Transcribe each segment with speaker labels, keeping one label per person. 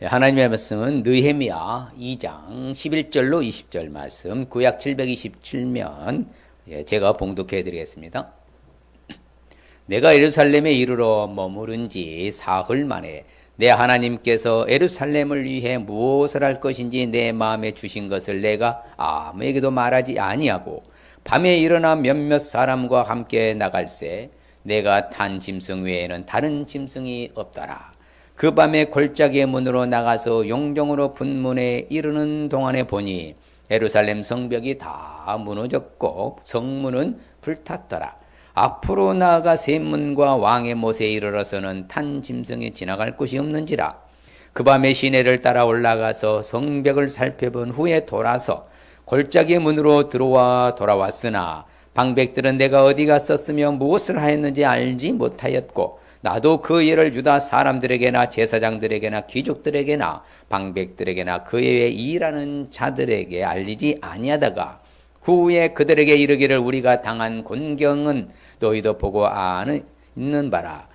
Speaker 1: 하나님의 말씀은 느헤미야 2장 11절로 20절 말씀, 구약 727면 제가 봉독해 드리겠습니다. 내가 예루살렘에 이르러 머무른 지 사흘 만에 내 하나님께서 예루살렘을 위해 무엇을 할 것인지 내 마음에 주신 것을 내가 아무에게도 말하지 아니하고 밤에 일어나 몇몇 사람과 함께 나갈새 내가 탄 짐승 외에는 다른 짐승이 없더라. 그 밤에 골짜기의 문으로 나가서 용정으로 분문에 이르는 동안에 보니 예루살렘 성벽이 다 무너졌고 성문은 불탔더라. 앞으로 나아가 샘문과 왕의 못에 이르러서는 탄 짐승이 지나갈 곳이 없는지라. 그 밤에 시내를 따라 올라가서 성벽을 살펴본 후에 돌아서 골짜기의 문으로 들어와 돌아왔으나 방백들은 내가 어디 갔었으며 무엇을 하였는지 알지 못하였고 나도 그 일을 유다 사람들에게나 제사장들에게나 귀족들에게나 방백들에게나 그에 일하는 자들에게 알리지 아니하다가 후에 그들에게 이르기를 우리가 당한 곤경은 너희도 보고 있는 바라.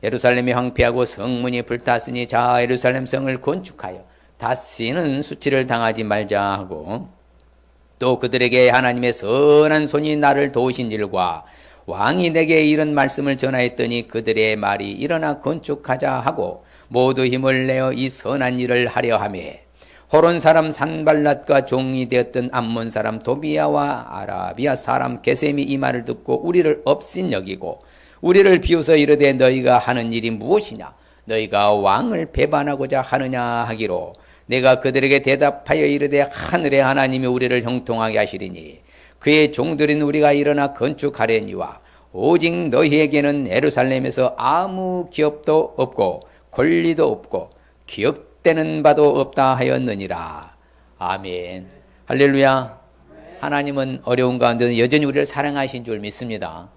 Speaker 1: 예루살렘이 황폐하고 성문이 불탔으니 자 예루살렘 성을 건축하여 다시는 수치를 당하지 말자 하고 또 그들에게 하나님의 선한 손이 나를 도우신 일과 왕이 내게 이런 말씀을 전하였더니 그들의 말이 일어나 건축하자 하고 모두 힘을 내어 이 선한 일을 하려 하며 호론 사람 산발랏과 종이 되었던 암몬 사람 도비야와 아라비아 사람 게셈이 이 말을 듣고 우리를 업신 여기고 우리를 비웃어 이르되 너희가 하는 일이 무엇이냐 너희가 왕을 배반하고자 하느냐 하기로 내가 그들에게 대답하여 이르되 하늘의 하나님이 우리를 형통하게 하시리니 그의 종들인 우리가 일어나 건축하려니와 오직 너희에게는 예루살렘에서 아무 기업도 없고 권리도 없고 기억되는 바도 없다 하였느니라. 아멘. 할렐루야. 하나님은 어려운 가운데서 여전히 우리를 사랑하신 줄 믿습니다.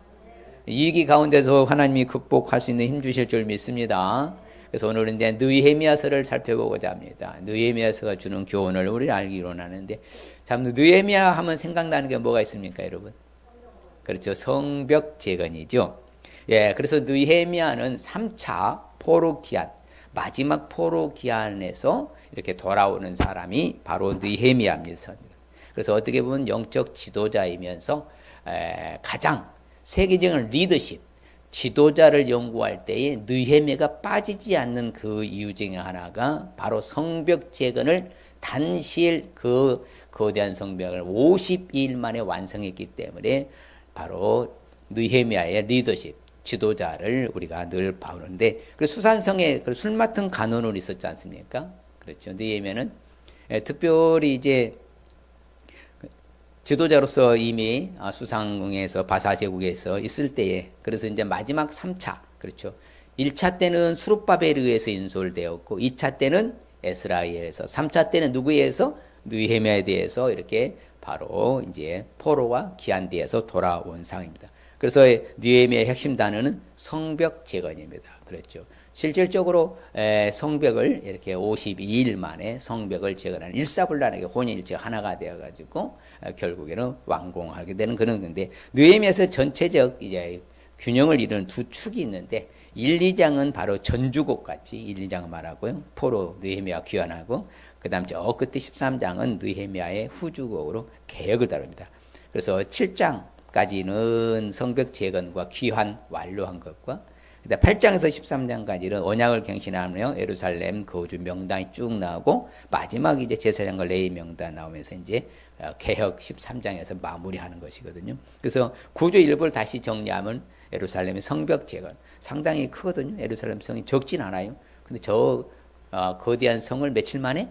Speaker 1: 위기 가운데서 하나님이 극복할 수 있는 힘 주실 줄 믿습니다. 그래서 오늘은 이제 느헤미야서를 살펴보고자 합니다. 느헤미야서가 주는 교훈을 우리 알기로 하는데 참 느헤미야 하면 생각나는 게 뭐가 있습니까, 여러분? 그렇죠. 성벽 재건이죠. 예, 그래서 느헤미야는 3차 포로 기한, 마지막 포로 기한에서 이렇게 돌아오는 사람이 바로 느헤미야입니다. 그래서 어떻게 보면 영적 지도자이면서 가장 세계적인 리더십, 지도자를 연구할 때에 느헤미야가 빠지지 않는 그 이유 중에 하나가 바로 성벽 재건을 단시일 그 거대한 성벽을 52일 만에 완성했기 때문에 바로 느헤미야의 리더십, 지도자를 우리가 늘 봐오는데 그 수산성에 술 맡은 간원은 있었지 않습니까? 그렇죠. 느헤미야는 특별히 이제 지도자로서 이미 수상에서 바사 제국에서 있을 때에 그래서 이제 마지막 3차 그렇죠. 1차 때는 수룹바벨에 의해서 인솔되었고 2차 때는 에스라에 의해서 3차 때는 누구에 의해서 느헤미야에 대해서 이렇게 바로 이제 포로와 기한대에서 돌아온 상황입니다. 그래서 느헤미야의 핵심 단어는 성벽 재건입니다. 그렇죠. 실질적으로 성벽을 이렇게 52일 만에 성벽을 재건하는 일사불란하게 혼인일체 하나가 되어가지고 결국에는 완공하게 되는 그런 건데 느헤미야에서 전체적 이제 균형을 이루는 두 축이 있는데 1, 2장은 바로 전주곡 같이 1, 2장을 말하고요. 포로 느헤미야 귀환하고 그 다음 저 끝에 13장은 느헤미야의 후주곡으로 개혁을 다룹니다. 그래서 7장까지는 성벽 재건과 귀환 완료한 것과 8장에서 13장까지는 언약을 갱신하며 예루살렘 거주 명단이 쭉 나오고 마지막 이제 제사장과 레위 명단 나오면서 이제 개혁 13장에서 마무리하는 것이거든요. 그래서 구조 일부를 다시 정리하면 예루살렘의 성벽 재건 상당히 크거든요. 예루살렘 성이 적진 않아요. 근데 저 거대한 성을 며칠 만에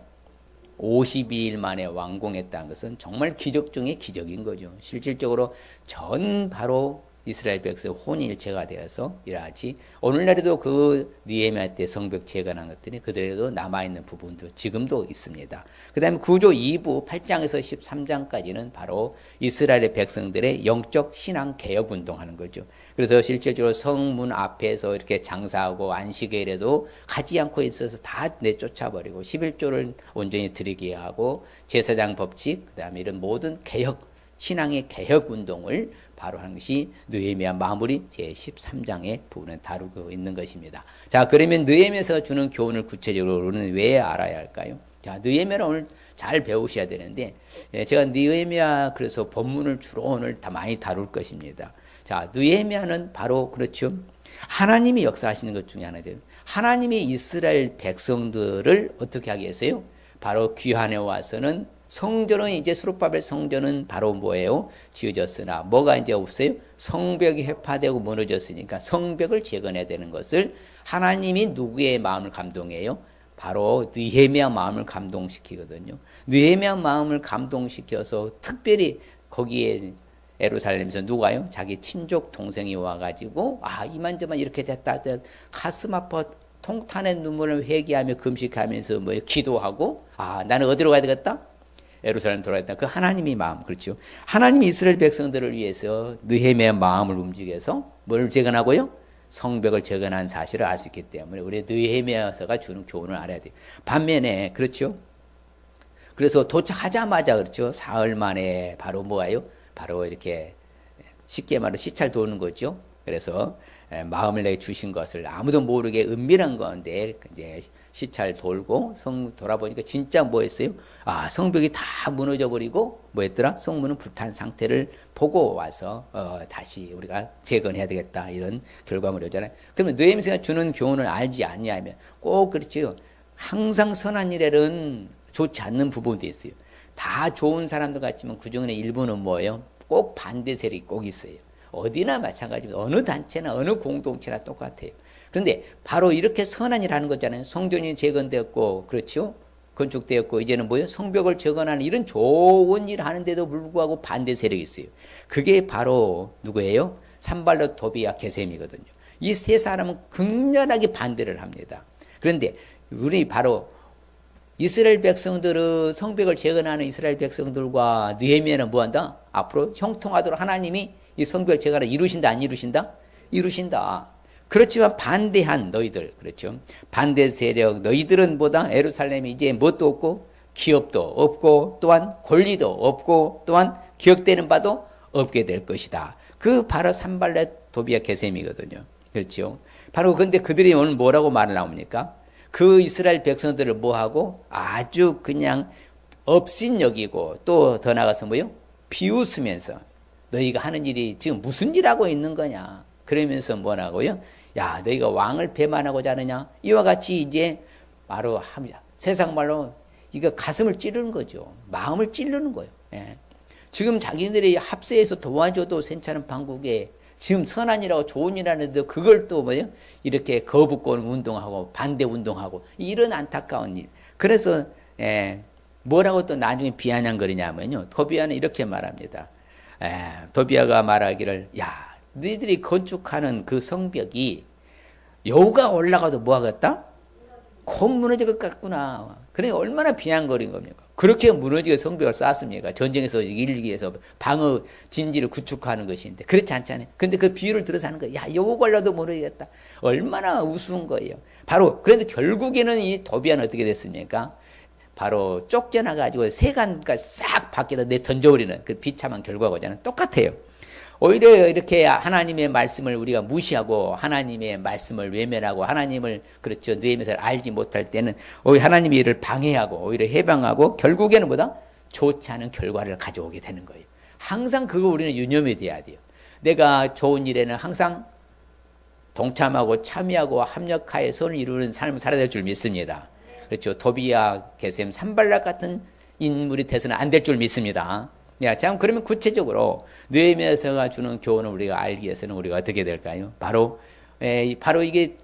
Speaker 1: 52일 만에 완공했다는 것은 정말 기적 중에 기적인 거죠. 실질적으로 전 바로 이스라엘 백성의 혼일체가 되어서 이러하지 오늘날에도 그 느헤미야 때 성벽 재건한 것들이 그들에도 남아있는 부분도 지금도 있습니다. 그 다음에 구조 2부 8장에서 13장까지는 바로 이스라엘의 백성들의 영적 신앙 개혁 운동하는 거죠. 그래서 실질적으로 성문 앞에서 이렇게 장사하고 안식일에도 가지 않고 있어서 다 내쫓아버리고 11조를 온전히 드리게 하고 제사장 법칙 그 다음에 이런 모든 개혁 신앙의 개혁 운동을 바로 하는 것이 느헤미야 마무리 제13장의 부분을 다루고 있는 것입니다. 자, 그러면 느헤미야에서 주는 교훈을 구체적으로는 왜 알아야 할까요? 자, 느헤미야를 오늘 잘 배우셔야 되는데, 제가 느헤미야 그래서 본문을 주로 오늘 다 많이 다룰 것입니다. 자, 느헤미야는 바로 그렇죠. 하나님이 역사하시는 것 중에 하나죠. 하나님이 이스라엘 백성들을 어떻게 하게 했어요? 바로 귀환해 와서는 성전은 이제 수룹바벨 성전은 바로 뭐예요? 지어졌으나 뭐가 이제 없어요? 성벽이 회파되고 무너졌으니까 성벽을 재건해야 되는 것을 하나님이 누구의 마음을 감동해요? 바로 느헤미야 마음을 감동시키거든요. 느헤미야 마음을 감동시켜서 특별히 거기에 예루살렘에서 누가요? 자기 친족 동생이 와가지고 이만저만 이렇게 됐다 가슴 아파 통탄의 눈물을 회개하며 금식하면서 기도하고 나는 어디로 가야 되겠다? 예루살렘 돌아갔다. 그 하나님의 마음, 그렇죠. 하나님이 이스라엘 백성들을 위해서 느헤미야 마음을 움직여서 뭘 재건하고요? 성벽을 재건한 사실을 알 수 있기 때문에 우리 느헤미야서가 주는 교훈을 알아야 돼요. 반면에 그렇죠. 그래서 도착하자마자 그렇죠. 사흘 만에 바로 뭐예요? 바로 이렇게 쉽게 말해 시찰 도는 거죠. 그래서 마음을 내게 주신 것을 아무도 모르게 은밀한 건데 이제 시찰 돌고 성 돌아보니까 진짜 뭐했어요? 성벽이 다 무너져 버리고 뭐했더라? 성문은 불탄 상태를 보고 와서 다시 우리가 재건해야 되겠다 이런 결과물이잖아요. 그러면 느헤미야가 주는 교훈을 알지 않냐면 꼭 그렇죠. 항상 선한 일에는 좋지 않는 부분도 있어요. 다 좋은 사람들 같지만 그 중에 일부는 뭐예요? 꼭 반대 세력이 꼭 있어요. 어디나 마찬가지입니다. 어느 단체나 어느 공동체나 똑같아요. 그런데 바로 이렇게 선한 일 하는 거잖아요. 성전이 재건되었고, 그렇죠? 건축되었고, 이제는 뭐예요? 성벽을 재건하는 이런 좋은 일 하는데도 불구하고 반대 세력이 있어요. 그게 바로 누구예요? 산발롯, 도비야, 게셈이거든요. 이 세 사람은 극렬하게 반대를 합니다. 그런데 우리 바로 이스라엘 백성들은 성벽을 재건하는 이스라엘 백성들과 느헤미야는 뭐한다? 앞으로 형통하도록 하나님이 이 성벽 재건을 이루신다 안 이루신다? 이루신다. 그렇지만 반대한 너희들 그렇죠. 반대 세력 너희들은 뭐다? 예루살렘이 이제 뭣도 없고 기업도 없고 또한 권리도 없고 또한 기억되는 바도 없게 될 것이다. 그 바로 산발렛 도비야 게셈이거든요. 그렇죠. 바로 근데 그들이 오늘 뭐라고 말을 나옵니까? 그 이스라엘 백성들을 뭐하고 아주 그냥 업신여기고 또 더 나가서 뭐요? 비웃으면서 너희가 하는 일이 지금 무슨 일 하고 있는 거냐? 그러면서 뭐라고요? 야, 너희가 왕을 배반하고자 하느냐? 이와 같이 이제 바로 세상 말로 이거 가슴을 찌르는 거죠. 마음을 찌르는 거예요. 예. 지금 자기들이 합세해서 도와줘도 괜찮은 판국에 지금 선한 일하고 좋은 일 하는데 그걸 또 뭐예요? 이렇게 거부권 운동하고 반대 운동하고 이런 안타까운 일. 그래서 뭐라고 또 나중에 비아냥거리냐면요. 도비야는 이렇게 말합니다. 도비야가 말하기를 야 너희들이 건축하는 그 성벽이 여우가 올라가도 뭐하겠다? 곧 무너질 것 같구나. 그래 얼마나 비난거린 겁니까? 그렇게 무너지게 성벽을 쌓았습니까? 전쟁에서 이기기 위해서 방어 진지를 구축하는 것인데 그렇지 않잖아요. 근데 그 비유를 들어서 하는 거예요. 야 여우가 올라도 무너지겠다. 얼마나 우스운 거예요. 바로 그런데 결국에는 이 도비야는 어떻게 됐습니까? 바로 쫓겨나가지고 세간까지 싹 밖에다 내 던져버리는 그 비참한 결과거잖아요. 똑같아요. 오히려 이렇게 하나님의 말씀을 우리가 무시하고 하나님의 말씀을 외면하고 하나님을 그렇죠. 느헤미야를 알지 못할 때는 오히려 하나님의 일을 방해하고 오히려 해방하고 결국에는 뭐다? 좋지 않은 결과를 가져오게 되는 거예요. 항상 그거 우리는 유념이 돼야 돼요. 내가 좋은 일에는 항상 동참하고 참여하고 합력하여 선을 이루는 삶을 살아야 될 줄 믿습니다. 그렇죠. 도비야, 게셈, 산발락 같은 인물이 돼서는 안 될 줄 믿습니다. 자, 그러면 구체적으로 느헤미야서가 주는 교훈을 우리가 알기 위해서는 우리가 어떻게 될까요? 바로 이게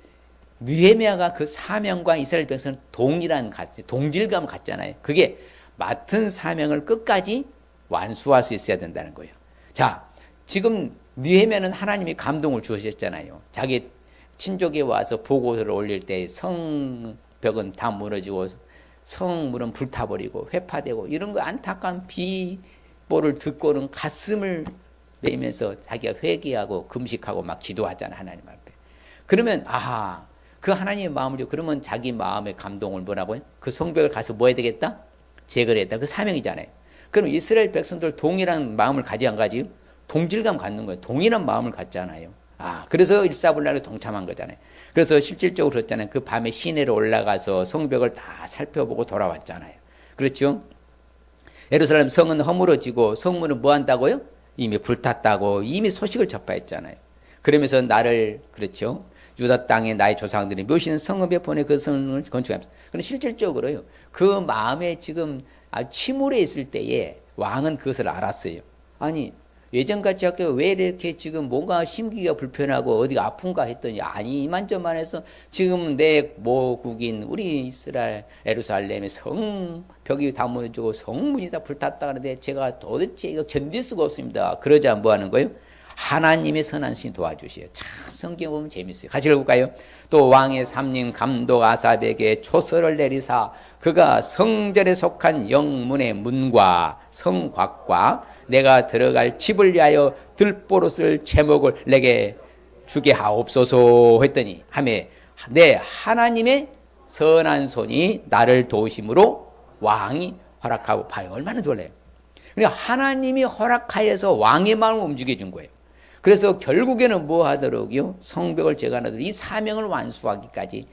Speaker 1: 느헤미야가 그 사명과 이스라엘 백성은 동일한 동질감을 갖잖아요. 그게 맡은 사명을 끝까지 완수할 수 있어야 된다는 거예요. 자, 지금 느헤미야는 하나님이 감동을 주셨잖아요. 자기 친족에 와서 보고서를 올릴 때 성벽은 다 무너지고 성문은 불타버리고 회파되고 이런 거 안타까운 비보를 듣고는 가슴을 내면서 자기가 회개하고 금식하고 막 기도하잖아 하나님 앞에. 그러면 그 하나님의 마음으로 그러면 자기 마음의 감동을 뭐라고요? 그 성벽을 가서 뭐 해야 되겠다? 제거를 했다. 그 사명이잖아요. 그럼 이스라엘 백성들 동일한 마음을 가지 안 가지요? 동질감 갖는 거예요. 동일한 마음을 갖잖아요. 그래서 일사불란하게 동참한 거잖아요. 그래서 실질적으로 그랬잖아요. 그 밤에 시내로 올라가서 성벽을 다 살펴보고 돌아왔잖아요. 그렇죠? 예루살렘 성은 허물어지고 성문은 뭐 한다고요? 이미 불탔다고 이미 소식을 접하였잖아요. 그러면서 나를, 그렇죠? 유다 땅에 나의 조상들이 묘시는 성읍에 보내 그 성을 건축합니다. 그런데 실질적으로요, 그 마음에 지금 침울해 있을 때에 왕은 그것을 알았어요. 아니, 예전같이 왜 이렇게 지금 뭔가 심기가 불편하고 어디가 아픈가 했더니 이만저만 해서 지금 내 모국인 우리 이스라엘 예루살렘의 성벽이 다 무너지고 성문이 다 불탔다 하는데 제가 도대체 이거 견딜 수가 없습니다. 그러자 뭐 하는 거예요? 하나님의 선한 신이 도와주시요. 참 성경 보면 재밌어요. 같이 읽어볼까요? 또 왕의 삼림 감독 아삽에게 초서를 내리사 그가 성전에 속한 영문의 문과 성곽과 내가 들어갈 집을 위하여 들보릇을 제목을 내게 주게 하옵소서 했더니 내 하나님의 선한 손이 나를 도우심으로 왕이 허락하고 봐요. 얼마나 놀라요. 그러니까 하나님이 허락하여서 왕의 마음을 움직여 준 거예요. 그래서 결국에는 뭐 하도록요? 성벽을 재건하도록 이 사명을 완수하기까지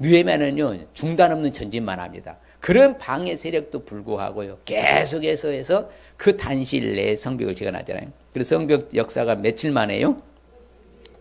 Speaker 1: 느헤미야는요 중단 없는 전진만 합니다. 그런 방해 세력도 불구하고요 계속해서 해서 그 단시일 내에 성벽을 재건하잖아요. 그래서 성벽 역사가 며칠 만에요?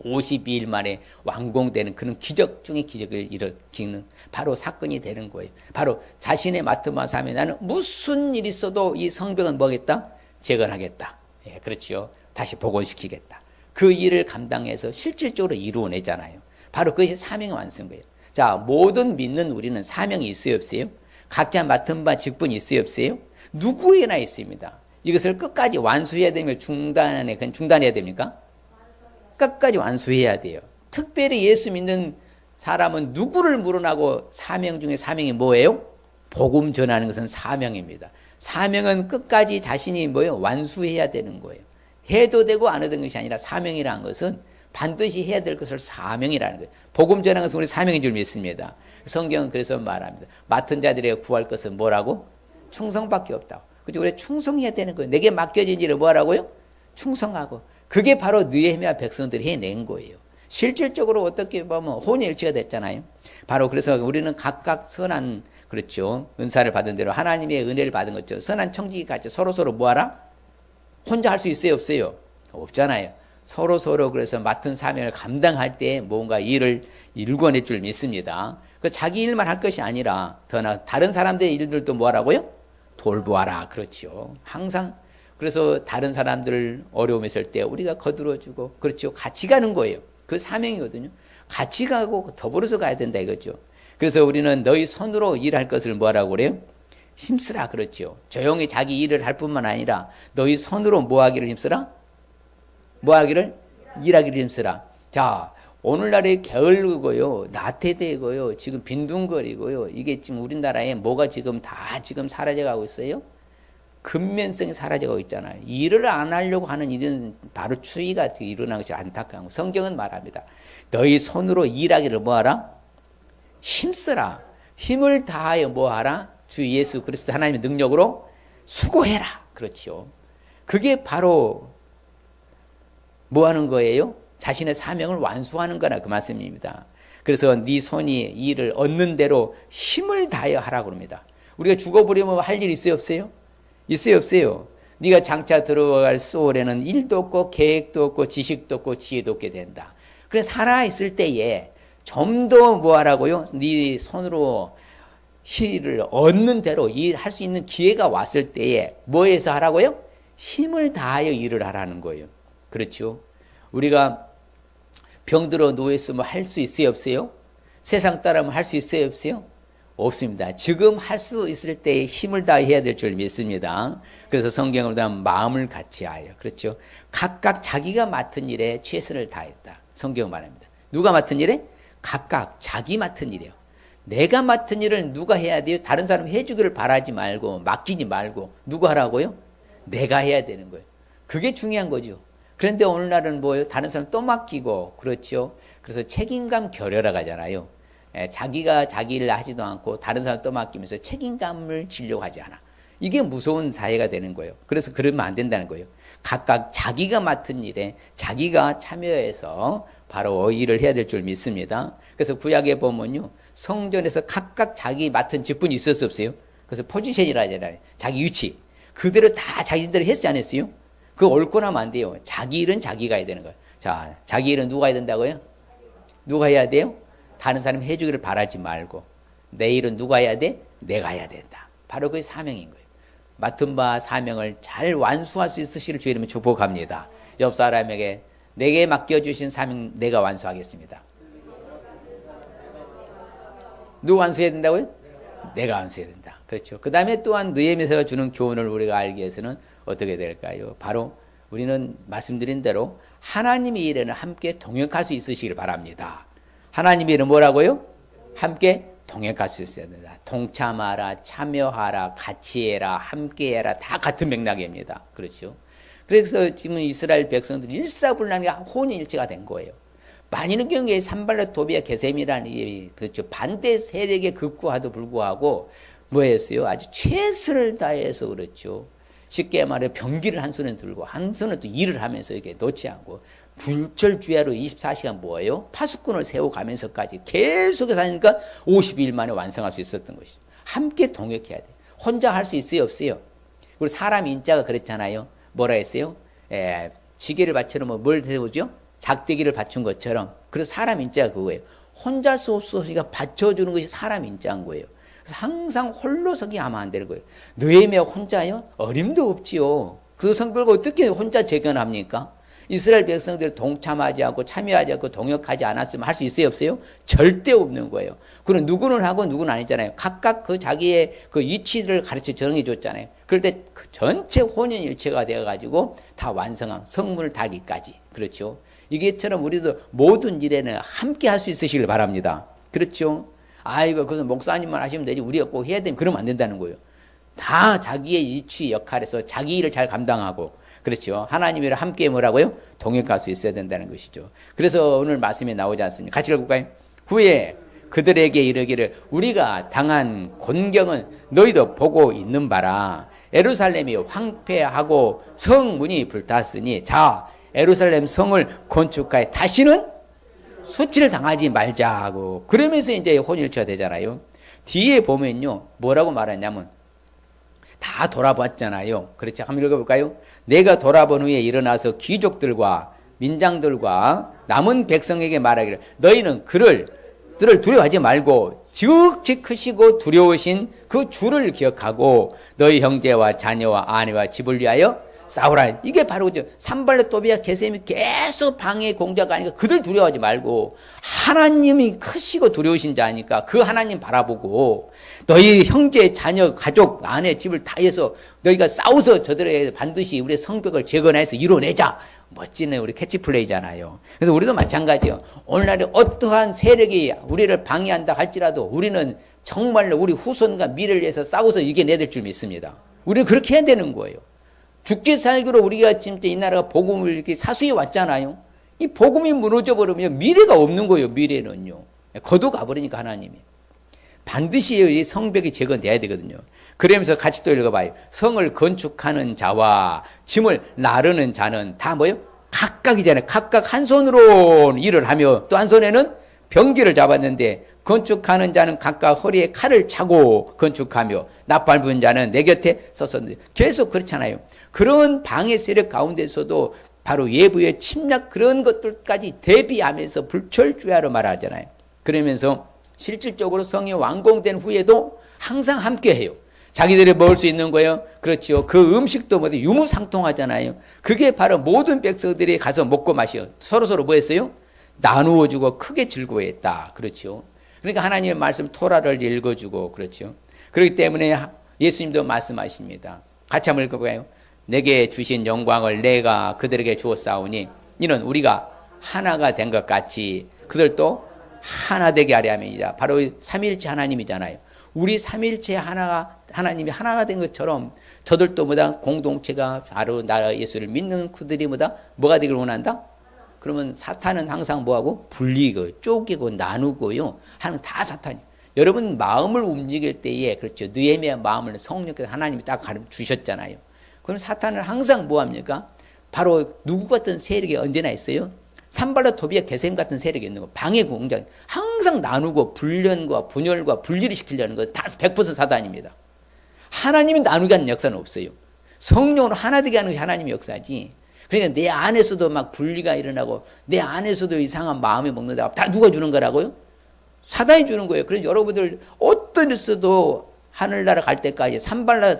Speaker 1: 52일 만에 완공되는 그런 기적 중에 기적을 일으키는 바로 사건이 되는 거예요. 바로 자신의 맡은 삶에 나는 무슨 일이 있어도 이 성벽은 뭐겠다? 재건하겠다. 예, 그렇죠. 다시 복원시키겠다. 그 일을 감당해서 실질적으로 이루어내잖아요. 바로 그것이 사명의 완성인 거예요. 자, 모든 믿는 우리는 사명이 있어요, 없어요? 각자 맡은 바 직분이 있어요, 없어요? 누구에나 있습니다. 이것을 끝까지 완수해야 되면 그건 중단해야 됩니까? 끝까지 완수해야 돼요. 특별히 예수 믿는 사람은 누구를 물어나고 사명 중에 사명이 뭐예요? 복음 전하는 것은 사명입니다. 사명은 끝까지 자신이 뭐예요? 완수해야 되는 거예요. 해도 되고 안 해도 되는 것이 아니라 사명이라는 것은 반드시 해야 될 것을 사명이라는 거예요. 복음 전하는 것은 우리 사명인 줄 믿습니다. 성경은 그래서 말합니다. 맡은 자들에게 구할 것은 뭐라고? 충성밖에 없다고. 그죠? 우리 충성해야 되는 거예요. 내게 맡겨진 일을 뭐하라고요? 충성하고. 그게 바로 느헤미야 백성들이 해낸 거예요. 실질적으로 어떻게 보면 혼연일치가 됐잖아요. 바로 그래서 우리는 각각 선한, 그렇죠, 은사를 받은 대로 하나님의 은혜를 받은 거죠. 선한 청지기 같이 서로서로 뭐하라? 혼자 할 수 있어요, 없어요? 없잖아요. 서로서로 그래서 맡은 사명을 감당할 때 뭔가 일을 일궈낼 줄 믿습니다. 그 자기 일만 할 것이 아니라 다른 사람들의 일들도 뭐하라고요? 돌보아라. 그렇죠. 항상 그래서 다른 사람들 어려움에 있을 때 우리가 거들어주고, 그렇죠. 같이 가는 거예요. 그 사명이거든요. 같이 가고 더불어서 가야 된다 이거죠. 그래서 우리는 너희 손으로 일할 것을 뭐하라고 그래요? 힘쓰라. 그렇죠. 조용히 자기 일을 할 뿐만 아니라 너희 손으로 뭐 하기를 힘쓰라? 뭐 하기를? 일하기를 힘쓰라. 자, 오늘날에 게을르고요, 나태되고요, 지금 빈둥거리고요, 이게 지금 우리나라에 뭐가 지금 다 지금 사라져가고 있어요? 근면성이 사라져가고 있잖아요. 일을 안 하려고 하는 일은 바로 추위가 일어나는 것이 안타까운 거. 성경은 말합니다. 너희 손으로 일하기를 뭐하라? 힘쓰라. 힘을 다하여 뭐하라? 주 예수 그리스도 하나님의 능력으로 수고해라. 그렇죠. 그게 바로 뭐 하는 거예요? 자신의 사명을 완수하는 거나 그 말씀입니다. 그래서 네 손이 일을 얻는 대로 힘을 다하여 하라고 합니다. 우리가 죽어버리면 할 일 있어요, 없어요? 있어요, 없어요? 네가 장차 들어갈 소홀에는 일도 없고 계획도 없고 지식도 없고 지혜도 없게 된다. 그래서 살아있을 때에 좀 더 뭐 하라고요? 네 손으로 일을 얻는 대로 일할 수 있는 기회가 왔을 때에 뭐해서 하라고요? 힘을 다하여 일을 하라는 거예요. 그렇죠? 우리가 병들어 누워있으면 할 수 있어요, 없어요? 세상 따르면 할 수 있어요, 없어요? 없습니다. 지금 할 수 있을 때에 힘을 다해야 될 줄 믿습니다. 그래서 성경을 보면 마음을 같이 하여, 그렇죠? 각각 자기가 맡은 일에 최선을 다했다. 성경 말합니다. 누가 맡은 일에? 각각 자기 맡은 일이에요. 내가 맡은 일을 누가 해야 돼요? 다른 사람 해주기를 바라지 말고 맡기지 말고 누가 하라고요? 내가 해야 되는 거예요. 그게 중요한 거죠. 그런데 오늘날은 뭐예요? 다른 사람 또 맡기고, 그렇죠? 그래서 책임감 결여라 하잖아요. 자기가 자기 일을 하지도 않고 다른 사람 또 맡기면서 책임감을 지려고 하지 않아. 이게 무서운 사회가 되는 거예요. 그래서 그러면 안 된다는 거예요. 각각 자기가 맡은 일에 자기가 참여해서 바로 일을 해야 될 줄 믿습니다. 그래서 구약에 보면요, 성전에서 각각 자기 맡은 직분이 있을 수 없어요. 그래서 포지션이라 하잖아요. 자기 위치. 그대로 다 자기들이 했지 안 했어요? 그거 옳고 나면 안 돼요. 자기 일은 자기가 해야 되는 거예요. 자, 자기 일은 누가 해야 된다고요? 누가 해야 돼요? 다른 사람이 해주기를 바라지 말고. 내 일은 누가 해야 돼? 내가 해야 된다. 바로 그게 사명인 거예요. 맡은 바 사명을 잘 완수할 수 있으시길 주의 이름으로 축복합니다. 옆 사람에게 내게 맡겨주신 사명 내가 완수하겠습니다. 누가 완수해야 된다고요? 내가 완수해야 된다. 그렇죠. 그 다음에 또한 느헤미야서가 주는 교훈을 우리가 알기 위해서는 어떻게 될까요? 바로 우리는 말씀드린 대로 하나님의 일에는 함께 동역할 수 있으시길 바랍니다. 하나님의 일은 뭐라고요? 함께 동역할 수 있어야 된다. 동참하라, 참여하라, 같이 해라, 함께 해라, 다 같은 맥락입니다. 그렇죠. 그래서 지금 이스라엘 백성들이 일사불란하게 혼인일체가 된 거예요. 많은 경우에 산발랏 도비아 게셈이라는 그렇죠. 반대 세력에 극구하도 불구하고 뭐였어요? 아주 최선을 다해서 그렇죠. 쉽게 말해 병기를 한 손에 들고 한 손에 또 일을 하면서 이렇게 놓지 않고 불철주야로 24시간 뭐예요? 파수꾼을 세워가면서까지 계속해서 하니까 52일 만에 완성할 수 있었던 것이죠. 함께 동역해야 돼. 혼자 할 수 있어요? 없어요? 그리고 사람 인자가 그랬잖아요. 뭐라 했어요? 지게를 받쳐놓으면 뭘 세우죠? 작대기를 받춘 것처럼. 그래서 사람 인자가 그거예요. 혼자 소소시가 받쳐주는 것이 사람 인자인 거예요. 그래서 항상 홀로 서기 하면 안 되는 거예요. 느헤미야 혼자요? 어림도 없지요. 그 성벽을 어떻게 혼자 재건합니까? 이스라엘 백성들 동참하지 않고 참여하지 않고 동역하지 않았으면 할 수 있어요? 없어요? 절대 없는 거예요. 그럼 누구는 하고 누구는 아니잖아요. 각각 그 자기의 그 이치를 가르쳐 정해 줬잖아요. 그럴 때 그 전체 혼연일체가 되어가지고 다 완성한 성문을 달기까지. 그렇죠. 이게처럼 우리도 모든 일에는 함께 할 수 있으시길 바랍니다. 그렇죠. 아이고, 그건 목사님만 하시면 되지. 우리가 꼭 해야 되면 그러면 안 된다는 거예요. 다 자기의 이치 역할에서 자기 일을 잘 감당하고, 그렇죠. 하나님이랑 함께 뭐라고요? 동역할 수 있어야 된다는 것이죠. 그래서 오늘 말씀에 나오지 않습니까? 같이 읽어볼까요? 후에 그들에게 이르기를 우리가 당한 곤경은 너희도 보고 있는 바라. 예루살렘이 황폐하고 성문이 불탔으니 자, 예루살렘 성을 건축하여 다시는 수치를 당하지 말자고. 그러면서 이제 혼일체가 되잖아요. 뒤에 보면요. 뭐라고 말하냐면 다 돌아봤잖아요. 그렇지? 한번 읽어볼까요? 내가 돌아본 후에 일어나서 귀족들과 민장들과 남은 백성에게 말하기를 너희는 그를 두려워하지 말고 지극히 크시고 두려우신 그 주를 기억하고 너희 형제와 자녀와 아내와 집을 위하여 싸우라. 이게 바로 산발랏 도비아 게셈이 계속 방해 공작 하니까 그들 두려워하지 말고 하나님이 크시고 두려우신 자니까 그 하나님 바라보고 너희 형제, 자녀, 가족, 아내, 집을 다해서 너희가 싸워서 저들에게 반드시 우리의 성벽을 재건해서 이뤄내자. 멋진 우리 캐치플레이잖아요. 그래서 우리도 마찬가지예요. 오늘날에 어떠한 세력이 우리를 방해한다 할지라도 우리는 정말로 우리 후손과 미래를 위해서 싸워서 이겨내야 줄 믿습니다. 우리는 그렇게 해야 되는 거예요. 죽기 살기로 우리가 진짜 이 나라가 복음을 이렇게 사수해 왔잖아요. 이 복음이 무너져 버리면 미래가 없는 거예요. 미래는요. 거둬가 버리니까 하나님이. 반드시 이 성벽이 재건돼야 되거든요. 그러면서 같이 또 읽어봐요. 성을 건축하는 자와 짐을 나르는 자는 다 뭐예요? 각각이잖아요. 각각 한 손으로 일을 하며 또 한 손에는 병기를 잡았는데 건축하는 자는 각각 허리에 칼을 차고 건축하며 나팔 부는 자는 내 곁에 섰었는데 계속 그렇잖아요. 그런 방해 세력 가운데서도 바로 외부의 침략 그런 것들까지 대비하면서 불철주야로 말하잖아요. 그러면서 실질적으로 성이 완공된 후에도 항상 함께해요. 자기들이 먹을 수 있는 거예요. 그렇죠. 그 음식도 뭐 유무상통하잖아요. 그게 바로 모든 백성들이 가서 먹고 마셔. 서로서로 뭐 했어요? 나누어주고 크게 즐거워했다. 그렇죠. 그러니까 하나님의 말씀 토라를 읽어주고 그렇죠. 그렇기 때문에 예수님도 말씀하십니다. 같이 한번 읽어볼까요? 내게 주신 영광을 내가 그들에게 주었사오니 이는 우리가 하나가 된 것 같이 그들도 하나 되게 하려 함이니라. 바로 삼위일체 하나님이잖아요. 우리 삼위일체 하나님이 하나가 된 것처럼 저들도 뭐다 공동체가 바로 나 예수를 믿는 그들이 뭐가 되길 원한다? 그러면 사탄은 항상 뭐하고? 분리고 쪼개고 나누고요. 하는 다 사탄이. 여러분 마음을 움직일 때에 그렇죠. 느헤미야 마음을 성령께서 하나님이 딱 가르쳐 주셨잖아요. 그럼 사탄은 항상 뭐 합니까? 바로 누구 같은 세력이 언제나 있어요? 산발라 토비아 게셈 같은 세력이 있는 거. 방해 공작. 항상 나누고 불련과 분열과 분리를 시키려는 거 다 100% 사단입니다. 하나님이 나누게 하는 역사는 없어요. 성령으로 하나 되게 하는 것이 하나님의 역사지. 그러니까 내 안에서도 막 분리가 일어나고 내 안에서도 이상한 마음이 먹는다. 다 누가 주는 거라고요? 사단이 주는 거예요. 그래서 여러분들 어떤 일서도 하늘나라 갈 때까지 산발라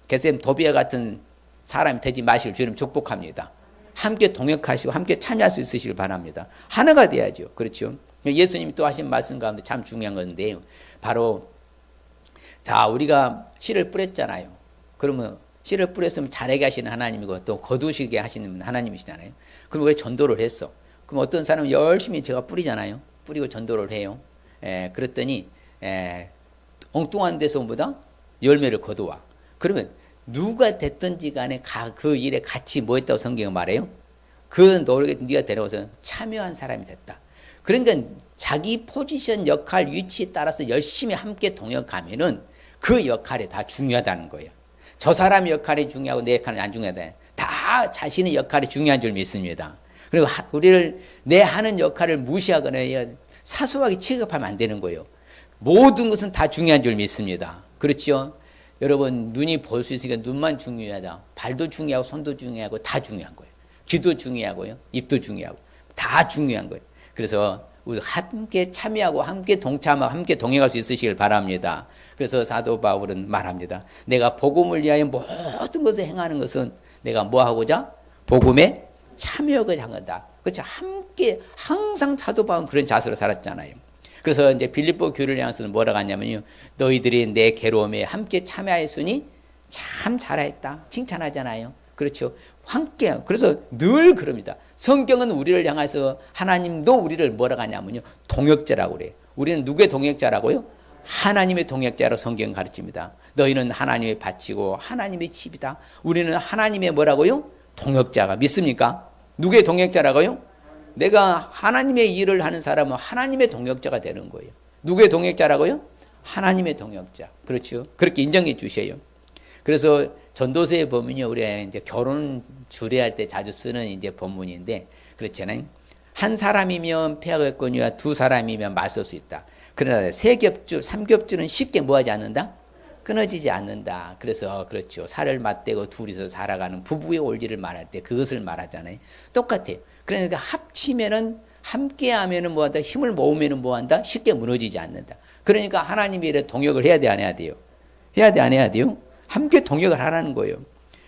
Speaker 1: 게셈 도비아 같은 사람이 되지 마시길 주님 축복합니다. 함께 동역하시고 함께 참여할 수 있으시길 바랍니다. 하나가 돼야죠. 그렇죠? 예수님이 또 하신 말씀 가운데 참 중요한 건데요. 바로 자 우리가 씨를 뿌렸잖아요. 그러면 씨를 뿌렸으면 자라게 하시는 하나님이고 또 거두시게 하시는 하나님이시잖아요. 그럼 왜 전도를 했어? 그럼 어떤 사람은 열심히 제가 뿌리잖아요. 뿌리고 전도를 해요. 그랬더니 엉뚱한 데서보다 열매를 거두와. 그러면 누가 됐든지 간에 그 일에 같이 뭐 했다고 성경은 말해요? 그 노력에 네가 데려와서 참여한 사람이 됐다. 그러니까 자기 포지션, 역할, 위치에 따라서 열심히 함께 동역하면은 그 역할이 다 중요하다는 거예요. 저 사람의 역할이 중요하고 내 역할은 안 중요하다. 다 자신의 역할이 중요한 줄 믿습니다. 그리고 우리를 내 하는 역할을 무시하거나 사소하게 취급하면 안 되는 거예요. 모든 것은 다 중요한 줄 믿습니다. 그렇죠? 여러분 눈이 볼 수 있으니까 눈만 중요하다. 발도 중요하고 손도 중요하고 다 중요한 거예요. 귀도 중요하고요. 입도 중요하고 다 중요한 거예요. 그래서 우리 함께 참여하고 함께 동참하고 함께 동행할 수 있으시길 바랍니다. 그래서 사도 바울은 말합니다. 내가 복음을 위하여 모든 것을 행하는 것은 내가 뭐 하고자? 복음에 참여하고자 한 거다. 그렇죠? 함께 항상 사도 바울은 그런 자세로 살았잖아요. 그래서 이제 빌립보 교회를 향해서는 뭐라고 하냐면요. 너희들이 내 괴로움에 함께 참여하였으니 참 잘했다. 칭찬하잖아요. 그렇죠. 함께. 그래서 늘 그럽니다. 성경은 우리를 향해서 하나님도 우리를 뭐라고 하냐면요. 동역자라고 그래요. 우리는 누구의 동역자라고요? 하나님의 동역자로 성경 가르칩니다. 너희는 하나님의 밭이고 하나님의 집이다. 우리는 하나님의 뭐라고요? 동역자가 믿습니까? 누구의 동역자라고요? 내가 하나님의 일을 하는 사람은 하나님의 동역자가 되는 거예요. 누구의 동역자라고요? 하나님의 동역자. 그렇죠. 그렇게 인정해 주셔요. 그래서 전도서에 보면요, 우리 이제 결혼 주례할 때 자주 쓰는 이제 본문인데, 그렇잖아요. 한 사람이면 폐하겠거니와 두 사람이면 맞설 수 있다. 그러나 세 겹주, 삼 겹주는 쉽게 뭐하지 않는다? 끊어지지 않는다. 그래서 그렇죠. 살을 맞대고 둘이서 살아가는 부부의 원리를 말할 때 그것을 말하잖아요. 똑같아요. 그러니까 합치면은 함께하면은 뭐한다? 힘을 모으면은 뭐한다? 쉽게 무너지지 않는다. 그러니까 하나님의 일에 동역을 해야 돼, 안 해야 돼요? 해야 돼, 안 해야 돼요? 함께 동역을 하라는 거예요.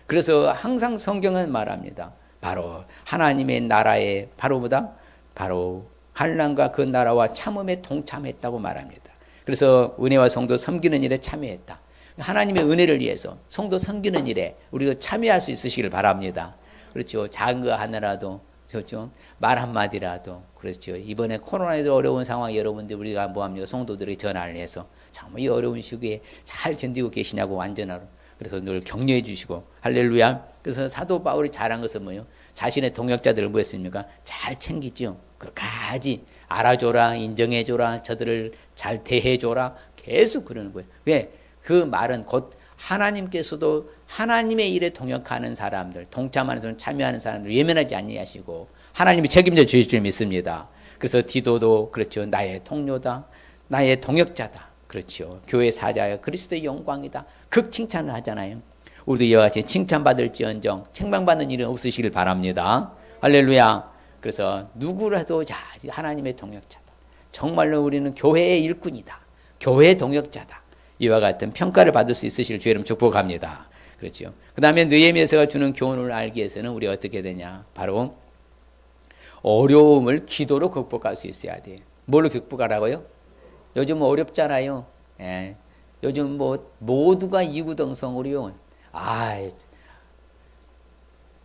Speaker 1: 그래서 항상 성경은 말합니다. 바로 하나님의 나라에 바로 뭐다? 바로 환난과 그 나라와 참음에 동참했다고 말합니다. 그래서 은혜와 성도 섬기는 일에 참여했다. 하나님의 은혜를 위해서 성도 섬기는 일에 우리가 참여할 수 있으시길 바랍니다. 그렇죠. 작은 거 하나라도 그렇죠. 말 한마디라도 그렇죠. 이번에 코로나에서 어려운 상황 여러분들 우리가 뭐합니까? 성도들에게 전화를 해서 정말 이 어려운 시기에 잘 견디고 계시냐고 완전하로 그래서 늘 격려해 주시고 할렐루야. 그래서 사도 바울이 잘한 것은 뭐예요? 자신의 동역자들을 뭐 했습니까? 잘 챙기죠. 끝까지 알아줘라, 인정해줘라, 저들을 잘 대해줘라. 계속 그러는 거예요. 왜? 그 말은 곧 하나님께서도 하나님의 일에 동역하는 사람들, 동참하는 사람, 참여하는 사람들 외면하지 아니하시고 하나님이 책임져 주실 줄 믿습니다. 그래서 디도도 그렇죠. 나의 동료다. 나의 동역자다. 그렇죠. 교회 사자여 그리스도의 영광이다. 극 칭찬을 하잖아요. 우리도 이와 같이 칭찬받을지언정 책망받는 일은 없으시길 바랍니다. 할렐루야. 그래서 누구라도 자 하나님의 동역자다. 정말로 우리는 교회의 일꾼이다. 교회의 동역자다. 이와 같은 평가를 받을 수 있으실 주 이름 축복합니다. 그렇죠. 그 다음에 느헤미야서가 주는 교훈을 알기 위해서는 우리가 어떻게 되냐. 바로 어려움을 기도로 극복할 수 있어야 돼. 뭘로 극복하라고요? 요즘 어렵잖아요. 예. 요즘 뭐 모두가 이구동성으로요.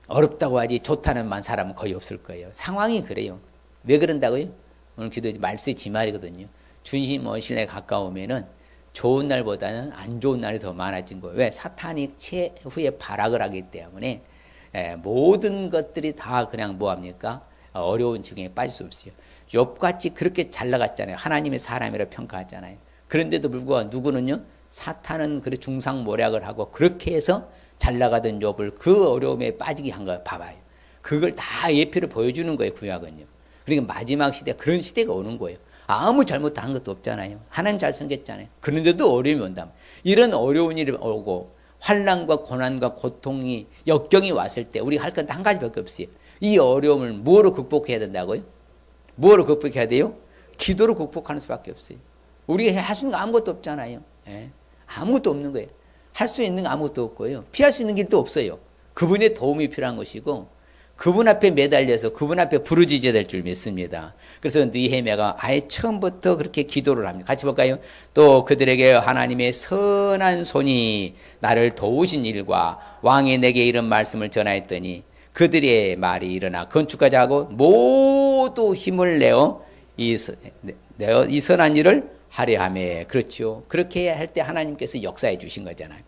Speaker 1: 어렵다고 하지 좋다는 만 사람은 거의 없을 거예요. 상황이 그래요. 왜 그런다고요? 오늘 기도 말세 지말이거든요. 주님 오실에 가까우면은 좋은 날보다는 안 좋은 날이 더 많아진 거예요. 왜? 사탄이 최후에 발악을 하기 때문에 모든 것들이 다 그냥 뭐합니까? 어려운 지경에 빠질 수 없어요. 욥같이 그렇게 잘 나갔잖아요. 하나님의 사람이라 평가하잖아요. 그런데도 불구하고 누구는요? 사탄은 그래 중상모략을 하고 그렇게 해서 잘 나가던 욥을 그 어려움에 빠지게 한 거예요. 봐봐요. 그걸 다 예표를 보여주는 거예요. 구약은요. 그러니까 마지막 시대 그런 시대가 오는 거예요. 아무 잘못 한 것도 없잖아요. 하나님 잘생겼잖아요. 그런데도 어려움이 온다. 이런 어려운 일이 오고 환난과 고난과 고통이 역경이 왔을 때 우리가 할 건 한 가지밖에 없어요. 이 어려움을 뭐로 극복해야 된다고요? 뭐로 극복해야 돼요? 기도로 극복하는 수밖에 없어요. 우리가 할 수 있는 거 아무것도 없잖아요. 예? 아무것도 없는 거예요. 할 수 있는 거 아무것도 없고요. 피할 수 있는 길도 없어요. 그분의 도움이 필요한 것이고 그분 앞에 매달려서 그분 앞에 부르짖어야 될 줄 믿습니다. 그래서 느헤미야가 아예 처음부터 그렇게 기도를 합니다. 같이 볼까요? 또 그들에게 하나님의 선한 손이 나를 도우신 일과 왕이 내게 이런 말씀을 전하였더니 그들의 말이 일어나 건축까지 하고 모두 힘을 내어 이 선한 일을 하려 하매. 그렇죠. 그렇게 할 때 하나님께서 역사해 주신 거잖아요.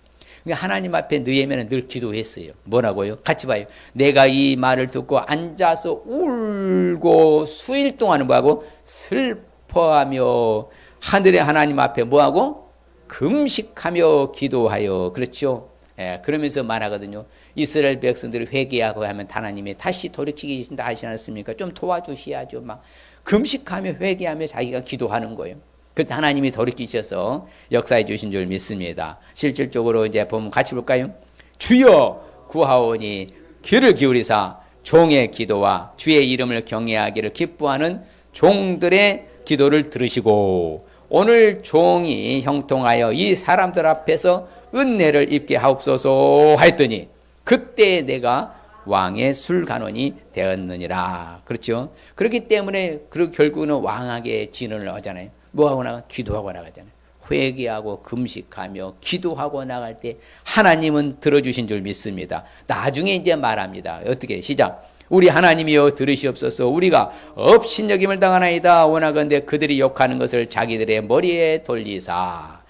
Speaker 1: 그러니까 하나님 앞에 느헤미야는 늘 기도했어요. 뭐라고요? 같이 봐요. 내가 이 말을 듣고 앉아서 울고 수일 동안 뭐하고 슬퍼하며 하늘의 하나님 앞에 뭐하고 금식하며 기도하여. 그렇죠. 예, 그러면서 말하거든요. 이스라엘 백성들이 회개하고 하면 하나님이 다시 돌이키기 하신다 하시지 않았습니까? 좀 도와주셔야죠. 막 금식하며 회개하며 자기가 기도하는 거예요. 그때 하나님이 돌이키셔서 역사해 주신 줄 믿습니다. 실질적으로 이제 보면 같이 볼까요? 주여 구하오니 귀를 기울이사 종의 기도와 주의 이름을 경외하기를 기뻐하는 종들의 기도를 들으시고 오늘 종이 형통하여 이 사람들 앞에서 은혜를 입게 하옵소서 하였더니 그때 내가 왕의 술간원이 되었느니라. 그렇죠? 그렇기 때문에 결국은 왕에게 진언을 하잖아요. 뭐하고 나가? 기도하고 나가잖아요. 회개하고 금식하며 기도하고 나갈 때 하나님은 들어주신 줄 믿습니다. 나중에 이제 말합니다. 어떻게? 시작. 우리 하나님이여 들으시옵소서. 우리가 업신여김을 당하나이다. 원하건대 그들이 욕하는 것을 자기들의 머리에 돌리사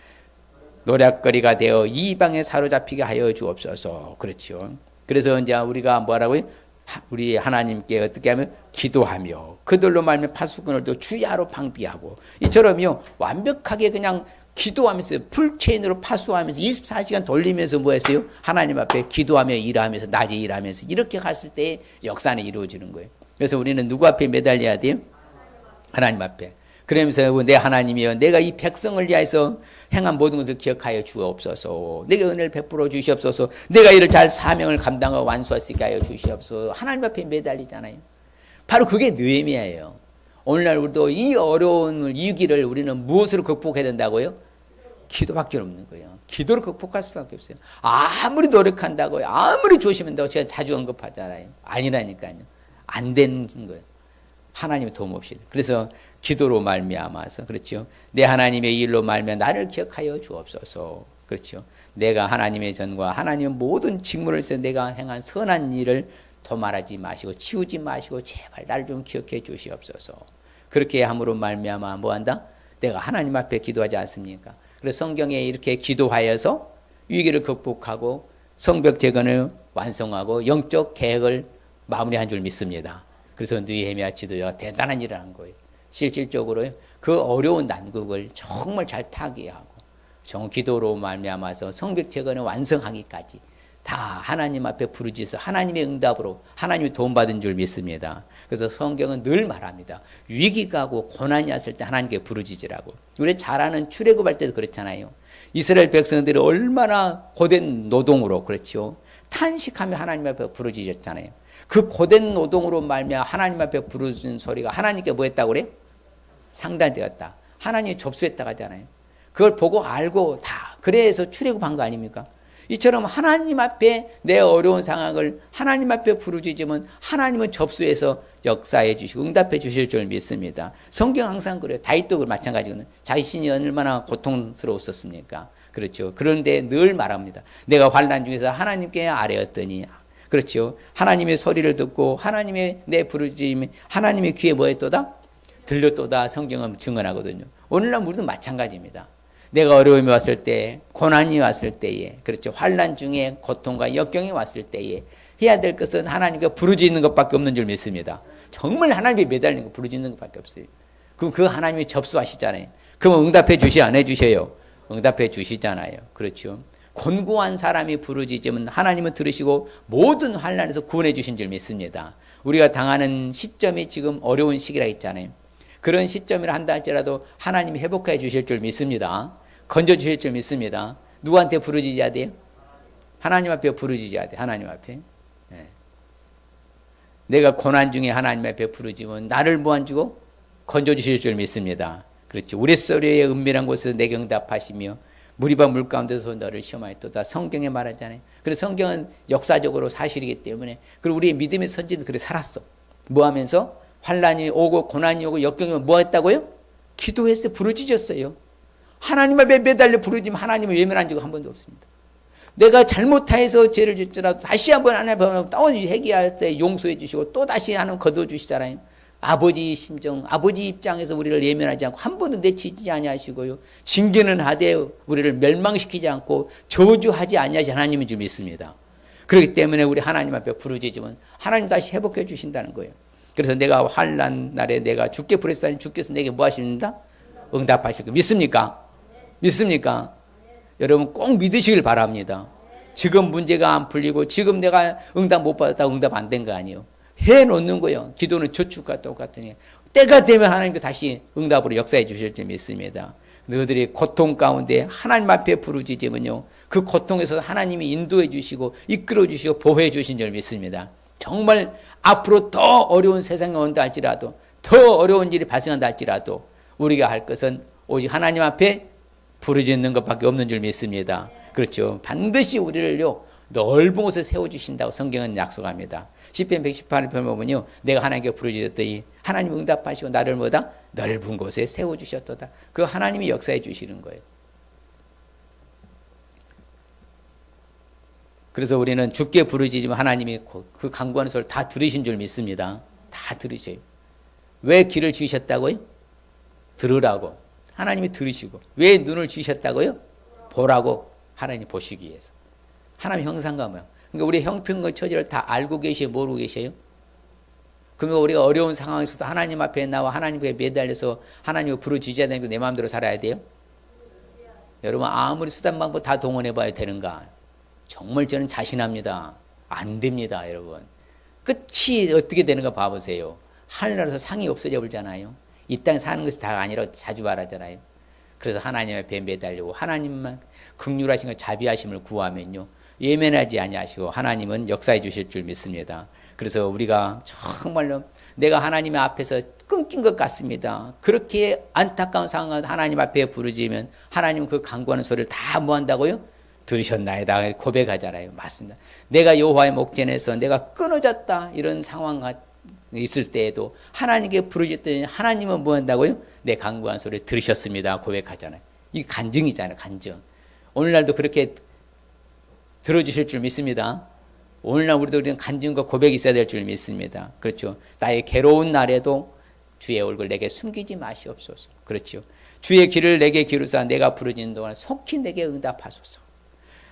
Speaker 1: 노략거리가 되어 이방에 사로잡히게 하여 주옵소서. 그렇죠. 그래서 이제 우리가 뭐라고요? 우리 하나님께 어떻게 하면 기도하며 그들로 말미암아 파수꾼을도 주야로 방비하고 이처럼요 완벽하게 그냥 기도하면서 풀체인으로 파수하면서 24시간 돌리면서 뭐 했어요? 하나님 앞에 기도하며 일하면서 낮에 일하면서 이렇게 갔을 때 역사는 이루어지는 거예요. 그래서 우리는 누구 앞에 매달려야 돼요? 하나님 앞에. 그러면서 내 하나님이여 내가 이 백성을 위하여서 행한 모든 것을 기억하여 주옵소서. 내게 은혜를 베풀어 주시옵소서. 내가 이를 잘 사명을 감당하고 완수할 수 있게 하여 주시옵소서. 하나님 앞에 매달리잖아요. 바로 그게 느헤미야예요. 오늘날 우리도 이 어려운 위기를 우리는 무엇으로 극복해야 된다고요? 기도밖에 없는 거예요. 기도로 극복할 수밖에 없어요. 아무리 노력한다고요. 아무리 조심한다고 제가 자주 언급하잖아요. 아니라니까요. 안 되는 거예요. 하나님의 도움 없이. 그래서 기도로 말미암아서 그렇죠. 내 하나님의 일로 말미암아 나를 기억하여 주옵소서. 그렇죠. 내가 하나님의 전과 하나님의 모든 직무를 해서 내가 행한 선한 일을 도말하지 마시고 치우지 마시고 제발 나를 좀 기억해 주시옵소서. 그렇게 함으로 말미암아 뭐한다? 내가 하나님 앞에 기도하지 않습니까? 그래서 성경에 이렇게 기도하여서 위기를 극복하고 성벽 재건을 완성하고 영적 계획을 마무리한 줄 믿습니다. 그래서 느헤미야 지도자가 대단한 일을 한 거예요. 실질적으로 그 어려운 난국을 정말 잘 타개하고 정 기도로 말미암아서 성벽 재건을 완성하기까지 다 하나님 앞에 부르짖어서 하나님의 응답으로 하나님이 도움받은 줄 믿습니다. 그래서 성경은 늘 말합니다. 위기가 오고 고난이 왔을 때 하나님께 부르짖으라고. 우리 잘 아는 출애굽할 때도 그렇잖아요. 이스라엘 백성들이 얼마나 고된 노동으로 그렇죠. 탄식하며 하나님 앞에 부르짖었잖아요. 그 고된 노동으로 말미암아 하나님 앞에 부르짖은 소리가 하나님께 뭐 했다고 그래요? 상달되었다. 하나님이 접수했다고 하잖아요. 그걸 보고 알고 다 그래서 출애굽한 거 아닙니까? 이처럼 하나님 앞에 내 어려운 상황을 하나님 앞에 부르짖으면 하나님은 접수해서 역사해 주시고 응답해 주실 줄 믿습니다. 성경 항상 그래요. 다윗도 마찬가지거든요. 자신이 얼마나 고통스러웠었습니까? 그렇죠. 그런데 늘 말합니다. 내가 환난 중에서 하나님께 아뢰었더니 그렇죠. 하나님의 소리를 듣고 하나님의 내 부르짖음이 하나님의 귀에 뭐했도다? 들렸도다. 성경은 증언하거든요. 오늘날 우리도 마찬가지입니다. 내가 어려움이 왔을 때, 고난이 왔을 때에, 그렇죠. 환난 중에 고통과 역경이 왔을 때에 해야 될 것은 하나님께 부르짖는 것밖에 없는 줄 믿습니다. 정말 하나님께 매달리는 거 부르짖는 것밖에 없어요. 그럼 그 하나님이 접수하시잖아요. 그럼 응답해 주시 안 해주셔요? 응답해 주시잖아요. 그렇죠. 곤고한 사람이 부르짖으면 하나님은 들으시고 모든 환난에서 구원해 주신 줄 믿습니다. 우리가 당하는 시점이 지금 어려운 시기라 했잖아요. 그런 시점이라 한다 할지라도 하나님이 회복해 주실 줄 믿습니다. 건져 주실 줄 믿습니다. 누구한테 부르짖어야 돼요? 하나님 앞에 부르짖어야 돼. 하나님 앞에. 네. 내가 고난 중에 하나님 앞에 부르짖으면 나를 무한주고 건져 주실 줄 믿습니다. 그렇죠. 우레소리의 은밀한 곳에서 내게 응답하시며 무리바 물 가운데서 너를 시험하였도다. 성경에 말하잖아요. 그래서 성경은 역사적으로 사실이기 때문에 그리고 우리의 믿음의 선지도 그렇게 살았어. 뭐 하면서 환난이 오고 고난이 오고 역경이 오면 뭐 했다고요? 기도했어요. 부르짖었어요. 하나님 앞에 매달려 부르짖으면 하나님은 외면한 적 한 번도 없습니다. 내가 잘못해서 죄를 짓더라도 다시 한번 하나님 앞에 또 회개할 때 용서해 주시고 또 다시 하나님 거둬 주시잖아요. 아버지 심정, 아버지 입장에서 우리를 예면하지 않고 한 번도 내치지 아니하시고요. 징계는 하되 우리를 멸망시키지 않고 저주하지 아니하시 하나님인 줄 믿습니다. 그렇기 때문에 우리 하나님 앞에 부르짖으면 하나님 다시 회복해 주신다는 거예요. 그래서 내가 환난 날에 내가 죽게 부르짖으니 주께서 내게 뭐 하십니다? 응답하실 거 믿습니까? 믿습니까? 여러분 꼭 믿으시길 바랍니다. 지금 문제가 안 풀리고 지금 내가 응답 못 받았다고 응답 안 된 거 아니에요. 해놓는 거예요. 기도는 저축과 똑같으니 때가 되면 하나님께 다시 응답으로 역사해 주실 줄 믿습니다. 너희들이 고통 가운데 하나님 앞에 부르짖으면요 그 고통에서 하나님이 인도해 주시고 이끌어 주시고 보호해 주신 줄 믿습니다. 정말 앞으로 더 어려운 세상이 온다 할지라도 더 어려운 일이 발생한다 할지라도 우리가 할 것은 오직 하나님 앞에 부르짖는 것밖에 없는 줄 믿습니다. 그렇죠. 반드시 우리를요 넓은 곳에 세워주신다고 성경은 약속합니다. 시편 118편 보면요 내가 하나님께 부르짖었더니 하나님 응답하시고 나를 뭐다? 넓은 곳에 세워주셨도다. 그 하나님이 역사해 주시는 거예요. 그래서 우리는 주께 부르짖으면 하나님이 그 간구하는 소리를 다 들으신 줄 믿습니다. 다 들으셔요. 왜 귀를 지으셨다고요? 들으라고. 하나님이 들으시고. 왜 눈을 지으셨다고요? 보라고. 하나님 보시기 위해서. 하나님 형상과 모양. 그러니까 우리 형편과 처지를 다 알고 계셔요? 모르고 계셔요? 그러면 우리가 어려운 상황에서도 하나님 앞에 나와 하나님께 매달려서 하나님을 부르짖어야 되는 게 내 마음대로 살아야 돼요? 여러분 아무리 수단 방법 다 동원해 봐야 되는가? 정말 저는 자신합니다. 안 됩니다, 여러분. 끝이 어떻게 되는가 봐보세요. 하늘나라에서 상이 없어져 버리잖아요. 이 땅에 사는 것이 다가 아니라 자주 말하잖아요. 그래서 하나님 앞에 매달리고 하나님만 긍휼하신 것 자비하심을 구하면요. 예면하지 아니하시고 하나님은 역사해 주실 줄 믿습니다. 그래서 우리가 정말로 내가 하나님 앞에서 끊긴 것 같습니다. 그렇게 안타까운 상황을 하나님 앞에 부르짖으면 하나님은 그 간구하는 소리를 다 뭐한다고요? 들으셨나이다 고백하잖아요. 맞습니다. 내가 여호와의 목전에서 내가 끊어졌다 이런 상황이 있을 때에도 하나님께 부르짖더니 하나님은 뭐 한다고요? 내 간구한 소리 들으셨습니다 고백하잖아요. 이게 간증이잖아요. 간증. 오늘날도 그렇게 들어주실 줄 믿습니다. 오늘날 우리도 그런 간증과 고백이 있어야 될 줄 믿습니다. 그렇죠. 나의 괴로운 날에도 주의 얼굴 내게 숨기지 마시옵소서. 그렇죠. 주의 길을 내게 기루사 내가 부르짖는 동안 속히 내게 응답하소서.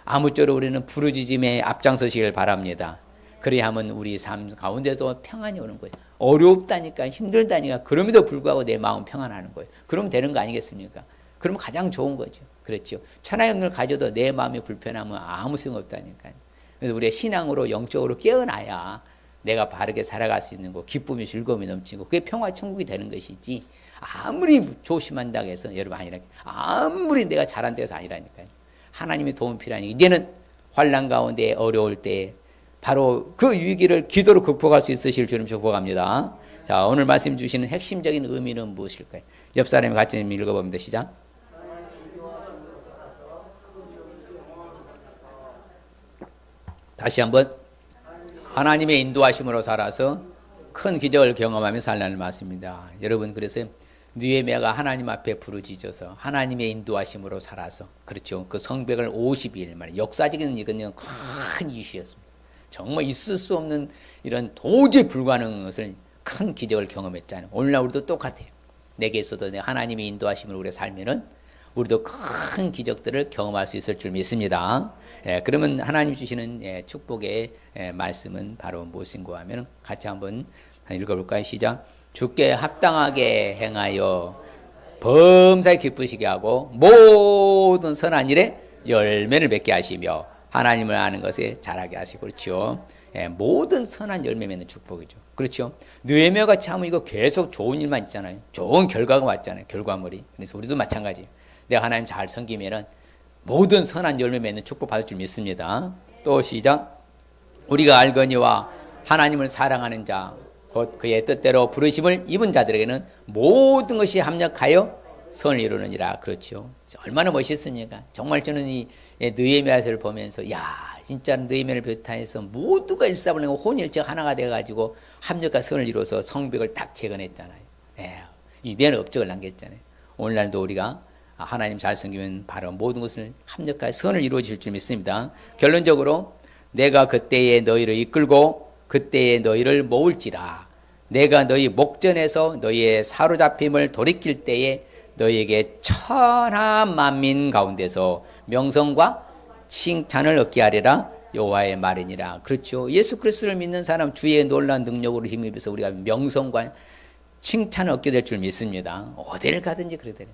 Speaker 1: 아무쪼록 우리는 부르짖음에 앞장서시길 바랍니다. 그래야만 우리 삶 가운데도 평안이 오는 거예요. 어렵다니까 힘들다니까 그럼에도 불구하고 내 마음 평안하는 거예요. 그러면 되는 거 아니겠습니까? 그러면 가장 좋은 거죠. 그렇죠. 천하의 없는 가져도 내 마음이 불편하면 아무 소용없다니까요. 그래서 우리의 신앙으로 영적으로 깨어나야 내가 바르게 살아갈 수 있는 거, 기쁨이 즐거움이 넘치고 그게 평화 천국이 되는 것이지 아무리 조심한다고 해서 여러분 아니라 아무리 내가 잘한다고 해서 아니라니까요. 하나님의 도움 필요하니 이제는 환난 가운데 어려울 때 바로 그 위기를 기도로 극복할 수 있으실 줄을 축복합니다. 자, 오늘 말씀 주시는 핵심적인 의미는 무엇일까요? 옆 사람이 같이 읽어봅니다. 시작. 다시 한번 하나님의 인도하심으로 살아서 큰 기적을 경험하며 살라는 말씀입니다. 여러분 그래서 느헤미야가 하나님 앞에 부르짖어서 하나님의 인도하심으로 살아서 그렇죠. 그 성벽을 50일 만에 역사적인 이건 큰 이슈였습니다. 정말 있을 수 없는 이런 도저히 불가능한 것을 큰 기적을 경험했잖아요. 오늘날 우리도 똑같아요. 내게 있어도 하나님의 인도하심으로 우리가 살면은 우리도 큰 기적들을 경험할 수 있을 줄 믿습니다. 그러면 하나님 주시는 축복의 말씀은 바로 무엇인가 하면 같이 한번 읽어볼까요? 시작. 주께 합당하게 행하여 범사에 기쁘시게 하고 모든 선한 일에 열매를 맺게 하시며 하나님을 아는 것에 자라게 하시고 그렇죠. 예, 모든 선한 열매 맺는 축복이죠. 그렇죠. 느헤미야가 참 이거 계속 좋은 일만 있잖아요. 좋은 결과가 왔잖아요. 결과물이. 그래서 우리도 마찬가지예요. 내가 하나님 잘 섬기면은 모든 선한 열매 맺는 축복 받을 줄 믿습니다. 또 시작. 우리가 알거니와 하나님을 사랑하는 자 곧 그의 뜻대로 부르심을 입은 자들에게는 모든 것이 합력하여 선을 이루느니라. 그렇죠. 얼마나 멋있습니까? 정말 저는 이 느헤미야서를 보면서 야 진짜 느헤미야를 비롯해서 모두가 일사불란 혼일체가 하나가 돼가지고 합력과 선을 이루어서 성벽을 딱 재건했잖아요. 예, 위대한 업적을 남겼잖아요. 오늘날도 우리가 하나님 잘 섬기면 바로 모든 것을 합력과 선을 이루어질 줄 믿습니다. 결론적으로 내가 그때에 너희를 이끌고 그때에 너희를 모을지라. 내가 너희 목전에서 너희의 사로잡힘을 돌이킬 때에 너희에게 천하 만민 가운데서 명성과 칭찬을 얻게 하리라. 여호와의 말이니라. 그렇죠. 예수 그리스도를 믿는 사람 주의 놀라운 능력으로 힘입어서 우리가 명성과 칭찬을 얻게 될 줄 믿습니다. 어디를 가든지 그래야 되는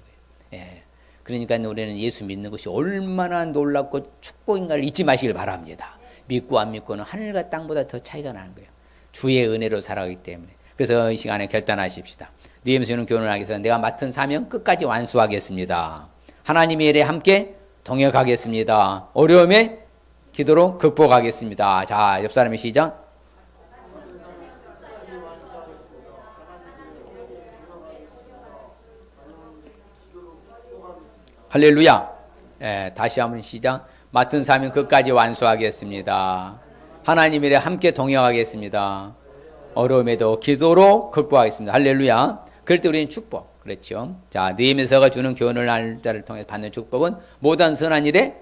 Speaker 1: 거예요. 예. 그러니까 우리는 예수 믿는 것이 얼마나 놀랍고 축복인가를 잊지 마시길 바랍니다. 믿고 안 믿고는 하늘과 땅보다 더 차이가 나는 거예요. 주의 은혜로 살아가기 때문에. 그래서 이 시간에 결단하십시다. 느헤미야서는 교훈을 하기 위해서 내가 맡은 사명 끝까지 완수하겠습니다. 하나님의 일에 함께 동역하겠습니다. 어려움에 기도로 극복하겠습니다. 자, 옆 사람의 시작. 할렐루야. 예, 다시 한번 시작. 맡은 사명 끝까지 완수하겠습니다. 하나님 일에 함께 동역하겠습니다. 어려움에도 기도로 극복하겠습니다. 할렐루야. 그럴 때 우리는 축복. 그렇죠. 자, 느헤미야서가 주는 교훈을 날짜를 통해 받는 축복은 모든 선한 일에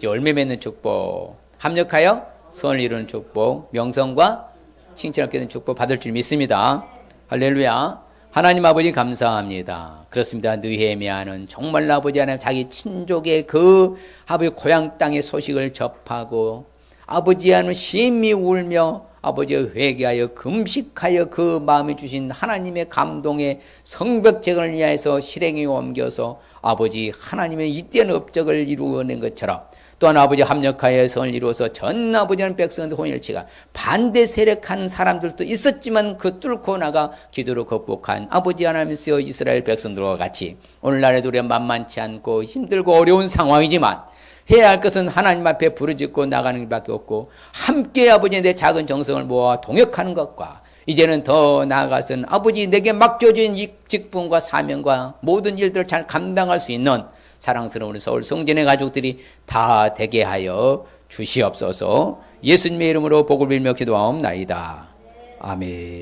Speaker 1: 열매 맺는 축복, 합력하여 선을 이루는 축복, 명성과 칭찬을 얻게 되는 축복 받을 줄 믿습니다. 할렐루야. 하나님 아버지 감사합니다. 그렇습니다. 느헤미야는 정말 아버지 하나님 자기 친족의 그 아버지 고향 땅의 소식을 접하고 아버지 하나님 심히 울며 아버지 회개하여 금식하여 그 마음에 주신 하나님의 감동의 성벽 재건을 위하여서 실행에 옮겨서 아버지 하나님의 이때한 업적을 이루어낸 것처럼 또한 아버지 합력하여 선을 이루어서 전 아버지 하나님 백성들 혼일치가 반대 세력하는 사람들도 있었지만 그 뚫고 나가 기도로 극복한 아버지 하나님이시여 이스라엘 백성들과 같이 오늘날에도 우리가 만만치 않고 힘들고 어려운 상황이지만 해야 할 것은 하나님 앞에 부르짖고 나가는 것밖에 없고 함께 아버지 내 작은 정성을 모아 동역하는 것과 이제는 더 나아가서는 아버지 내게 맡겨진 이 직분과 사명과 모든 일들을 잘 감당할 수 있는 사랑스러운 우리 서울 성전의 가족들이 다 되게 하여 주시옵소서. 예수님의 이름으로 복을 빌며 기도하옵나이다. 아멘.